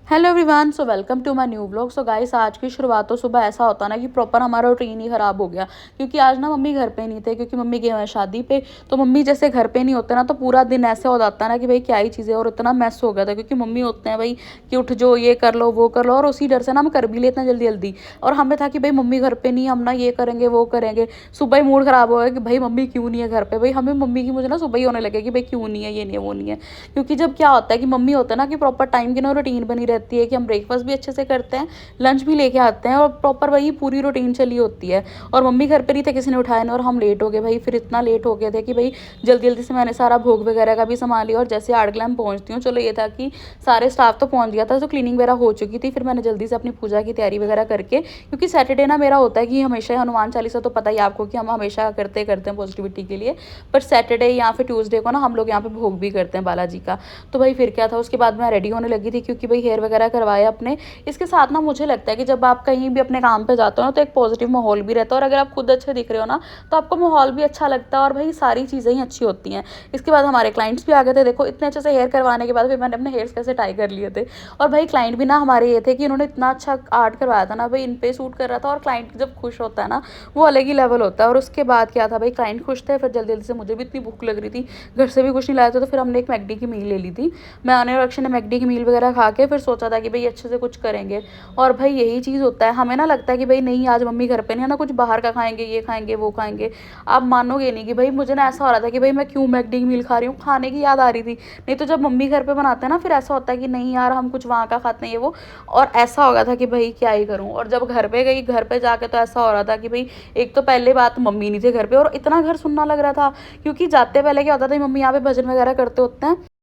Hello everyone, so welcome to my new blog. So guys, आज की शुरुआत तो सुबह ऐसा होता ना कि प्रॉपर हमारा रूटीन ही ख़राब हो गया। क्योंकि आज ना मम्मी घर पे नहीं थे, क्योंकि मम्मी गए हुए हैं शादी पे। तो मम्मी जैसे घर पे नहीं होते ना, तो पूरा दिन ऐसे हो जाता है ना कि भाई क्या ही चीज़ें, और इतना मैस हो गया था। क्योंकि मम्मी होते हैं भाई कि उठ जो, ये कर लो वो कर लो, और उसी डर से ना हम कर भी लेते हैं जल्दी जल्दी। और हमें था कि भाई मम्मी घर पे नहीं, हम ना ये करेंगे वो करेंगे। सुबह ही मूड ख़राब हो गया कि भाई मम्मी क्यों नहीं है घर पे। भाई हमें मम्मी की मुझे ना सुबह ही होने लगे कि भाई क्यों नहीं है, ये नहीं है वो नहीं है। क्योंकि जब क्या होता है कि मम्मी होता है ना कि प्रॉपर टाइम की ना रूटीन बनी रहती है कि हम ब्रेकफास्ट भी अच्छे से करते हैं, लंच भी लेके आते हैं, और प्रॉपर वही पूरी रूटीन चली होती है। और मम्मी घर पे नहीं थे, किसी ने उठाया नहीं, और हम लेट हो गए भाई। फिर इतना लेट हो गए थे कि भाई जल्दी जल्दी से मैंने सारा भोग वगैरह का भी संभाल लिया। और जैसे आर्ट ग्लैम पहुंचती हूँ, चलो ये था कि सारे स्टाफ तो पहुंच गया था, तो क्लीनिंग वगैरह हो चुकी थी। फिर मैंने जल्दी से अपनी पूजा की तैयारी वगैरह करके, क्योंकि सैटरडे ना मेरा होता है कि हमेशा हनुमान चालीसा, तो पता ही आपको कि हम हमेशा करते करते हैं पॉजिटिविटी के लिए। पर सैटरडे या फिर ट्यूसडे को ना हम लोग यहाँ पे भोग भी करते हैं बालाजी का। तो भाई फिर क्या था, उसके बाद मैं रेडी होने लगी थी, क्योंकि भाई हेयर वगैरह करवाया अपने। इसके साथ ना मुझे लगता है कि जब आप कहीं भी अपने काम पे जाते हो ना, तो एक पॉजिटिव माहौल भी रहता है। और अगर आप खुद अच्छे दिख रहे हो ना, तो आपको माहौल भी अच्छा लगता है, और भाई सारी चीज़ें ही अच्छी होती हैं। इसके बाद हमारे क्लाइंट्स भी आ गए थे। देखो इतने अच्छे से हेयर करवाने के बाद फिर मैंने अपने हेयर्स कैसे टाई कर लिए थे। और भाई क्लाइंट भी ना हमारे ये थे कि उन्होंने इतना अच्छा आर्ट करवाया था ना भाई, इन पे सूट कर रहा था। और क्लाइंट जब खुश होता है ना, वो अलग ही लेवल होता है। और उसके बाद क्या था भाई, क्लाइंट खुश थे। फिर जल्दी जल्दी से मुझे भी इतनी भूख लग रही थी, घर से भी कुछ नहीं लाया था, तो फिर हमने एक मैकडी की मील ले ली थी। मैं आने और अक्षय ने मैकडी की मील वगैरह खा के फिर सोचा था कि भाई अच्छे से कुछ करेंगे। और भाई यही चीज़ होता है, हमें ना लगता है कि भाई नहीं आज मम्मी घर पे नहीं है ना, कुछ बाहर का खाएंगे, ये खाएंगे वो खाएंगे। आप मानोगे नहीं कि भाई मुझे ना ऐसा हो रहा था कि भाई मैं क्यों मैकडी की मील खा रही हूँ, खाने की याद आ रही थी। नहीं तो जब मम्मी घर पे बनाते हैं ना, फिर ऐसा होता है कि नहीं यार हम कुछ वहाँ का खाते हैं ये वो। और ऐसा हो गया था कि भाई क्या ही करूँ। और जब घर पे गई, घर पे जाके तो ऐसा हो रहा था कि भाई एक तो पहले बात मम्मी नहीं थे घर पे, और इतना घर सुनना लग रहा था। क्योंकि जाते पहले क्या होता था, मम्मी यहाँ पे भजन वगैरह करते होते हैं।